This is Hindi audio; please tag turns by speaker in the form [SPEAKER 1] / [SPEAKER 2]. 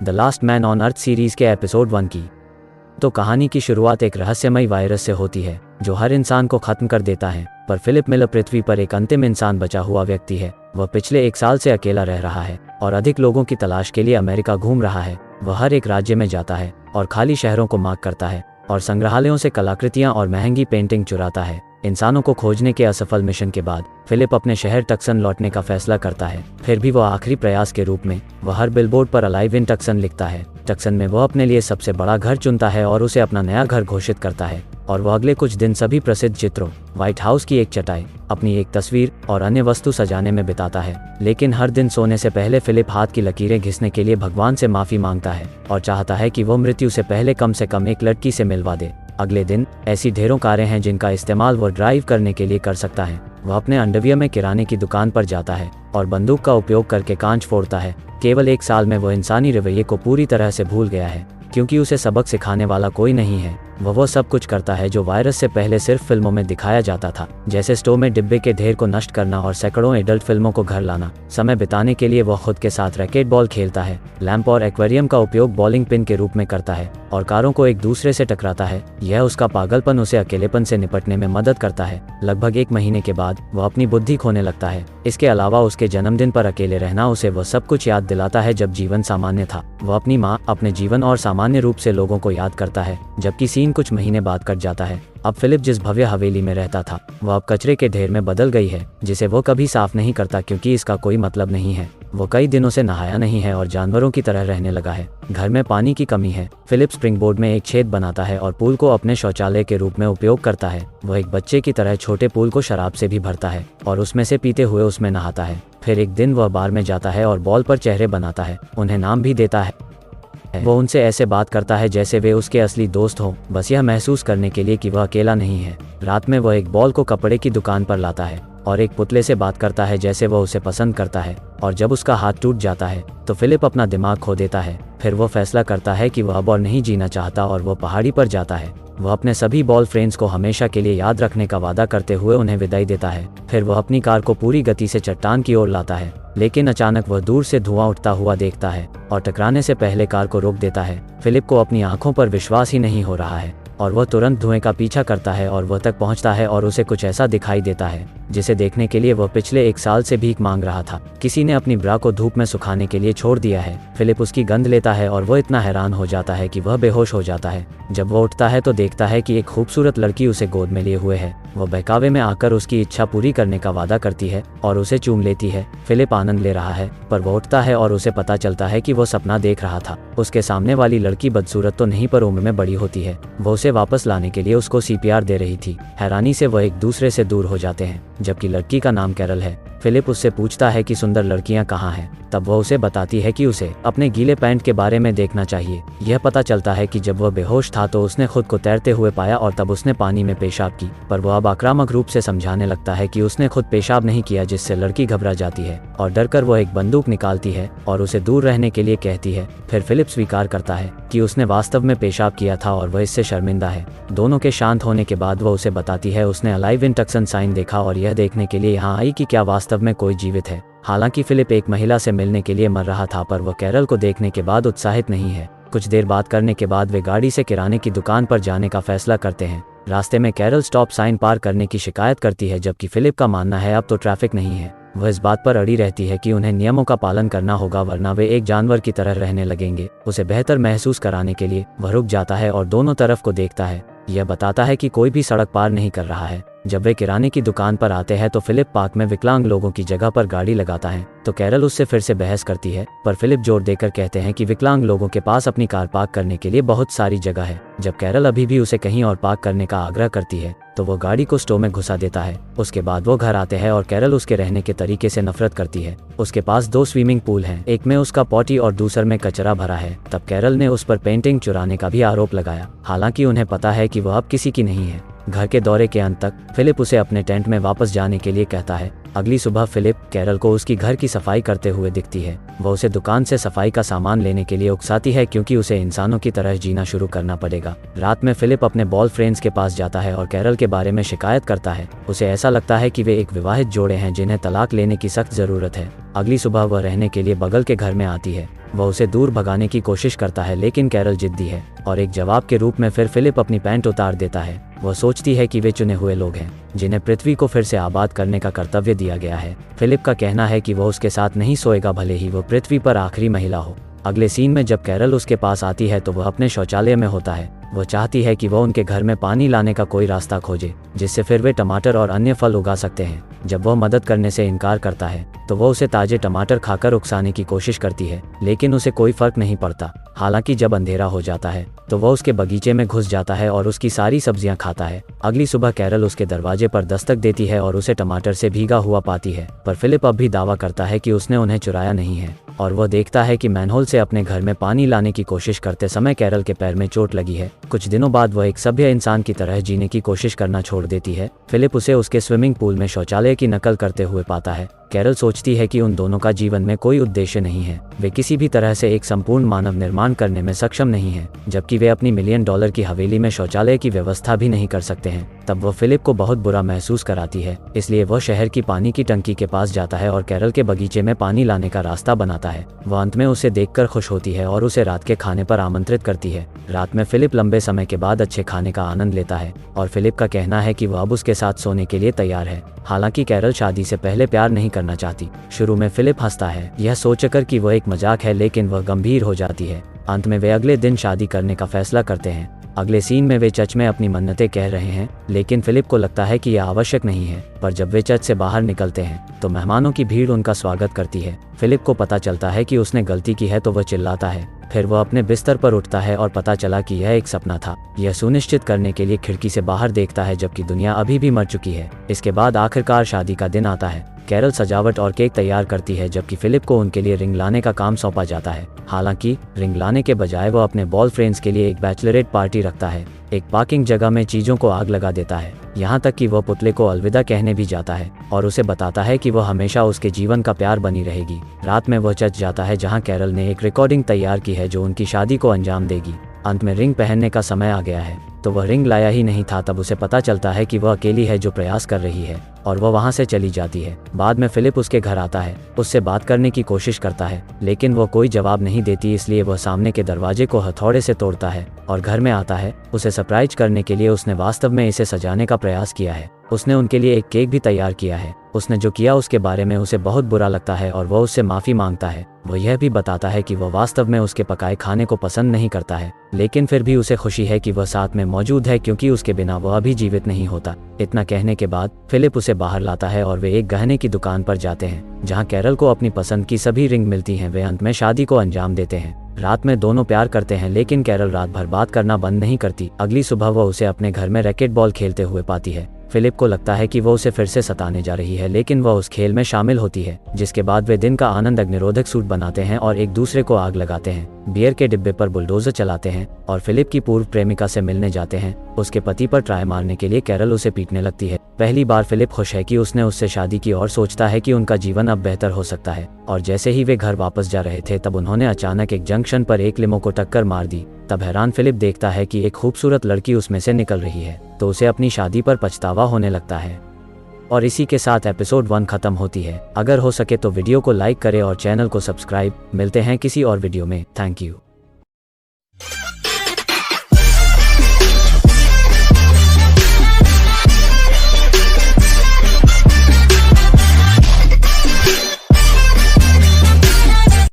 [SPEAKER 1] The last man on earth series के एपिसोड 1 की। तो कहानी की शुरुआत एक रहस्यमयी वायरस से होती है जो हर इंसान को खत्म कर देता है, पर फिलिप मिलर पृथ्वी पर एक अंतिम इंसान बचा हुआ व्यक्ति है। वह पिछले 1 साल से अकेला रह रहा है और अधिक लोगों की तलाश के लिए अमेरिका घूम रहा है। वह हर एक राज्य में जाता है और खाली शहरों को मार्क करता है और संग्रहालयों से कलाकृतियां और महंगी पेंटिंग चुराता है। इंसानों को खोजने के असफल मिशन के बाद फिलिप अपने शहर टक्सन लौटने का फैसला करता है। फिर भी वह आखिरी प्रयास के रूप में वह हर बिलबोर्ड पर अलाइव इन टक्सन लिखता है। टक्सन में वह अपने लिए सबसे बड़ा घर चुनता है और उसे अपना नया घर घोषित करता है। और वह अगले कुछ दिन सभी प्रसिद्ध चित्रों, व्हाइट हाउस की एक चटाई, अपनी एक तस्वीर और अन्य वस्तु सजाने में बिताता है। लेकिन हर दिन सोने से पहले फिलिप हाथ की लकीरें घिसने के लिए भगवान से माफी मांगता है और चाहता है कि वह मृत्यु से पहले कम से कम एक लड़की से मिलवा दे। अगले दिन ऐसी ढेरों कारें हैं जिनका इस्तेमाल वह ड्राइव करने के लिए कर सकता है। वह अपने अंडरवियर में किराने की दुकान पर जाता है और बंदूक का उपयोग करके कांच फोड़ता है। केवल 1 साल में वह इंसानी रवैये को पूरी तरह से भूल गया है, क्योंकि उसे सबक सिखाने वाला कोई नहीं है। वह सब कुछ करता है जो वायरस से पहले सिर्फ फिल्मों में दिखाया जाता था, जैसे स्टोव में डिब्बे के ढेर को नष्ट करना और सैकड़ों एडल्ट फिल्मों को घर लाना। समय बिताने के लिए वह खुद के साथ रैकेट बॉल खेलता है, लैंप और एक्वेरियम का उपयोग बॉलिंग पिन के रूप में करता है और कारों को एक दूसरे से टकराता है। यह उसका पागलपन उसे अकेलेपन से निपटने में मदद करता है। लगभग 1 महीने के बाद वह अपनी बुद्धि खोने लगता है। इसके अलावा उसके जन्मदिन पर अकेले रहना उसे वह सब कुछ याद दिलाता है जब जीवन सामान्य था। वह अपनी माँ, अपने जीवन और सामान्य रूप से लोगों को याद करता है, जबकि सीन कुछ महीने बाद कट जाता है। अब फिलिप जिस भव्य हवेली में रहता था वह अब कचरे के ढेर में बदल गई है, जिसे वो कभी साफ नहीं करता क्योंकि इसका कोई मतलब नहीं है। वो कई दिनों से नहाया नहीं है और जानवरों की तरह रहने लगा है। घर में पानी की कमी है। फिलिप स्प्रिंगबोर्ड में एक छेद बनाता है और पूल को अपने शौचालय के रूप में उपयोग करता है। वह एक बच्चे की तरह छोटे पूल को शराब से भी भरता है और उसमें से पीते हुए उसमें नहाता है। फिर एक दिन वह बार में जाता है और बॉल पर चेहरे बनाता है, उन्हें नाम भी देता है। वो उनसे ऐसे बात करता है जैसे वे उसके असली दोस्त हों, बस यह महसूस करने के लिए कि वह अकेला नहीं है। रात में वह एक बॉल को कपड़े की दुकान पर लाता है और एक पुतले से बात करता है जैसे वह उसे पसंद करता है। और जब उसका हाथ टूट जाता है तो फिलिप अपना दिमाग खो देता है। फिर वो फैसला करता है कि वह अब और नहीं जीना चाहता और वह पहाड़ी पर जाता है। वह अपने सभी बॉल फ्रेंड्स को हमेशा के लिए याद रखने का वादा करते हुए उन्हें विदाई देता है। फिर वह अपनी कार को पूरी गति से चट्टान की ओर लाता है, लेकिन अचानक वह दूर से धुआं उठता हुआ देखता है और टकराने से पहले कार को रोक देता है। फिलिप को अपनी आंखों पर विश्वास ही नहीं हो रहा है और वह तुरंत धुएं का पीछा करता है और वह तक पहुंचता है और उसे कुछ ऐसा दिखाई देता है जिसे देखने के लिए वह पिछले 1 साल से भीख मांग रहा था। किसी ने अपनी ब्रा को धूप में सुखाने के लिए छोड़ दिया है। फिलिप उसकी गंध लेता है और वह इतना हैरान हो जाता है कि वह बेहोश हो जाता है। जब वह उठता है तो देखता है कि एक खूबसूरत लड़की उसे गोद में लिए हुए है। वह बहकावे में आकर उसकी इच्छा पूरी करने का वादा करती है और उसे चूम लेती है। फिलिप आनंद ले रहा है, पर वह उठता है और उसे पता चलता है कि वह सपना देख रहा था। उसके सामने वाली लड़की बदसूरत तो नहीं पर उम्र में बड़ी होती है। वह उसे वापस लाने के लिए उसको CPR दे रही थी। हैरानी से वह एक दूसरे से दूर हो जाते हैं, जबकि लड़की का नाम कैरल है। फिलिप उससे पूछता है कि सुंदर लड़कियां कहाँ हैं। तब वह उसे बताती है कि उसे अपने गीले पैंट के बारे में देखना चाहिए। यह पता चलता है कि जब वह बेहोश था तो उसने खुद को तैरते हुए पाया और तब उसने पानी में पेशाब की, पर वह अब आक्रामक रूप से समझाने लगता है कि उसने खुद पेशाब नहीं किया, जिससे लड़की घबरा जाती है और डरकर वह एक बंदूक निकालती है और उसे दूर रहने के लिए कहती है। फिर फिलिप स्वीकार करता है कि उसने वास्तव में पेशाब किया था और वह इससे शर्मिंदा है। दोनों के शांत होने के बाद वह उसे बताती है उसने अलाइव इन टक्सन साइन देखा और यह देखने के लिए यहाँ आई कि क्या वास्तव में कोई जीवित है। हालांकि फिलिप एक महिला से मिलने के लिए मर रहा था, पर वह कैरल को देखने के बाद उत्साहित नहीं है। कुछ देर बात करने के बाद वे गाड़ी से किराने की दुकान पर जाने का फैसला करते हैं। रास्ते में कैरल स्टॉप साइन पार करने की शिकायत करती है, जबकि फिलिप का मानना है अब तो ट्रैफिक नहीं है। वह इस बात पर अड़ी रहती है कि उन्हें नियमों का पालन करना होगा, वरना वे एक जानवर की तरह रहने लगेंगे। उसे बेहतर महसूस कराने के लिए वह रुक जाता है और दोनों तरफ को देखता है। यह बताता है कि कोई भी सड़क पार नहीं कर रहा है। जब वे किराने की दुकान पर आते हैं तो फिलिप पार्क में विकलांग लोगों की जगह पर गाड़ी लगाता है, तो कैरल उससे फिर से बहस करती है, पर फिलिप जोर देकर कहते हैं कि विकलांग लोगों के पास अपनी कार पार्क करने के लिए बहुत सारी जगह है। जब कैरल अभी भी उसे कहीं और पार्क करने का आग्रह करती है तो वो गाड़ी को स्टोव में घुसा देता है। उसके बाद वो घर आते हैं और कैरल उसके रहने के तरीके से नफरत करती है। उसके पास 2 स्विमिंग पूल हैं, एक में उसका पॉटी और दूसरे में कचरा भरा है। तब कैरल ने उस पर पेंटिंग चुराने का भी आरोप लगाया, हालांकि उन्हें पता है कि वह अब किसी की नहीं है। घर के दौरे के अंत तक फिलिप उसे अपने टेंट में वापस जाने के लिए कहता है। अगली सुबह फिलिप कैरल को उसकी घर की सफाई करते हुए दिखती है। वह उसे दुकान से सफाई का सामान लेने के लिए उकसाती है क्योंकि उसे इंसानों की तरह जीना शुरू करना पड़ेगा। रात में फिलिप अपने बॉल फ्रेंड्स के पास जाता है और कैरल के बारे में शिकायत करता है। उसे ऐसा लगता है कि वे एक विवाहित जोड़े हैं जिन्हें तलाक लेने की सख्त जरूरत है। अगली सुबह वह रहने के लिए बगल के घर में आती है। वह उसे दूर भगाने की कोशिश करता है, लेकिन कैरल जिद्दी है और एक जवाब के रूप में फिर फिलिप अपनी पैंट उतार देता है। वह सोचती है कि वे चुने हुए लोग हैं जिन्हें पृथ्वी को फिर से आबाद करने का कर्तव्य दिया गया है। फिलिप का कहना है कि वह उसके साथ नहीं सोएगा, भले ही वह पृथ्वी पर आखिरी महिला हो। अगले सीन में जब कैरल उसके पास आती है तो वह अपने शौचालय में होता है। वह चाहती है कि वह उनके घर में पानी लाने का कोई रास्ता खोजे जिससे फिर वे टमाटर और अन्य फल उगा सकते हैं। जब वह मदद करने से इनकार करता है तो वह उसे ताजे टमाटर खाकर उकसाने की कोशिश करती है, लेकिन उसे कोई फर्क नहीं पड़ता। हालांकि जब अंधेरा हो जाता है तो वह उसके बगीचे में घुस जाता है और उसकी सारी सब्जियां खाता है। अगली सुबह कैरल उसके दरवाजे पर दस्तक देती है और उसे टमाटर से भीगा हुआ पाती है, पर फिलिप अब भी दावा करता है कि उसने उन्हें चुराया नहीं है और वह देखता है कि मैनहोल से अपने घर में पानी लाने की कोशिश करते समय कैरल के पैर में चोट लगी है। कुछ दिनों बाद वह एक सभ्य इंसान की तरह जीने की कोशिश करना छोड़ देती है। फिलिप उसे उसके स्विमिंग पूल में शौचालय की नकल करते हुए पाता है। कैरल सोचती है कि उन दोनों का जीवन में कोई उद्देश्य नहीं है, वे किसी भी तरह से एक संपूर्ण मानव निर्माण करने में सक्षम नहीं है, जबकि वे अपनी $1 मिलियन की हवेली में शौचालय की व्यवस्था भी नहीं कर सकते हैं। तब वह फिलिप को बहुत बुरा महसूस कराती है, इसलिए वह शहर की पानी की टंकी के पास जाता है और कैरल के बगीचे में पानी लाने का रास्ता बनाता है। वह अंत में उसे देखकर खुश होती है और उसे रात के खाने पर आमंत्रित करती है। रात में फिलिप लंबे समय के बाद अच्छे खाने का आनंद लेता है और फिलिप का कहना है कि वह अब उसके साथ सोने के लिए तैयार है। हालांकि कैरल शादी से पहले प्यार नहीं करना चाहती। शुरू में फिलिप हंसता है, यह सोचकर कि वह एक मजाक है, लेकिन वह गंभीर हो जाती है। अंत में वे अगले दिन शादी करने का फैसला करते हैं। अगले सीन में वे चर्च में अपनी मन्नतें कह रहे हैं, लेकिन फिलिप को लगता है कि यह आवश्यक नहीं है। पर जब वे चर्च से बाहर निकलते हैं तो मेहमानों की भीड़ उनका स्वागत करती है। फिलिप को पता चलता है कि उसने गलती की है तो वह चिल्लाता है। फिर वह अपने बिस्तर पर उठता है और पता चला कि यह एक सपना था। यह सुनिश्चित करने के लिए खिड़की से बाहर देखता है जबकि दुनिया अभी भी मर चुकी है। इसके बाद आखिरकार शादी का दिन आता है। कैरल सजावट और केक तैयार करती है जबकि फिलिप को उनके लिए रिंग लाने का काम सौंपा जाता है। हालांकि रिंग लाने के बजाय वह अपने बॉय फ्रेंड्स के लिए एक बैचलरेट पार्टी रखता है। एक पार्किंग जगह में चीजों को आग लगा देता है, यहाँ तक कि वह पुतले को अलविदा कहने भी जाता है और उसे बताता है कि वह हमेशा उसके जीवन का प्यार बनी रहेगी। रात में वह चर्च जाता है जहाँ कैरल ने एक रिकॉर्डिंग तैयार की है जो उनकी शादी को अंजाम देगी। अंत में रिंग पहनने का समय आ गया है तो वह रिंग लाया ही नहीं था। तब उसे पता चलता है कि वह अकेली है जो प्रयास कर रही है और वह वहां से चली जाती है। बाद में फिलिप उसके घर आता है, उससे बात करने की कोशिश करता है, लेकिन वह कोई जवाब नहीं देती, इसलिए वह सामने के दरवाजे को हथौड़े से तोड़ता है और घर में आता है। उसे सरप्राइज करने के लिए उसने वास्तव में इसे सजाने का प्रयास किया है। उसने उनके लिए एक केक भी तैयार किया है। उसने जो किया उसके बारे में उसे बहुत बुरा लगता है और वह उससे माफी मांगता है। वह यह भी बताता है कि वह वास्तव में उसके पकाए खाने को पसंद नहीं करता है, लेकिन फिर भी उसे खुशी है कि वह साथ में मौजूद है क्योंकि उसके बिना वह अभी जीवित नहीं होता। इतना कहने के बाद फिलिप उसे बाहर लाता है और वे एक गहने की दुकान पर जाते हैं जहां कैरल को अपनी पसंद की सभी रिंग मिलती हैं। वे अंत में शादी को अंजाम देते हैं। रात में दोनों प्यार करते हैं, लेकिन कैरल रात भर बात करना बंद नहीं करती। अगली सुबह वह उसे अपने घर में रैकेट बॉल खेलते हुए पाती है। फिलिप को लगता है कि वह उसे फिर से सताने जा रही है, लेकिन वह उस खेल में शामिल होती है, जिसके बाद वे दिन का आनंद अग्निरोधक सूट बनाते हैं और एक दूसरे को आग लगाते हैं। बियर के डिब्बे पर बुलडोजर चलाते हैं और फिलिप की पूर्व प्रेमिका से मिलने जाते हैं। उसके पति पर ट्राई मारने के लिए कैरल उसे पीटने लगती है। पहली बार फिलिप खुश है कि उसने उससे शादी की और सोचता है कि उनका जीवन अब बेहतर हो सकता है। और जैसे ही वे घर वापस जा रहे थे तब उन्होंने अचानक एक जंक्शन पर एक लिमो को टक्कर मार दी। तब हैरान फिलिप देखता है कि एक खूबसूरत लड़की उसमें से निकल रही है, तो उसे अपनी शादी पर पछतावा होने लगता है। और इसी के साथ एपिसोड 1 खत्म होती है। अगर हो सके तो वीडियो को लाइक करें और चैनल को सब्सक्राइब। मिलते हैं किसी और वीडियो में। Thank you.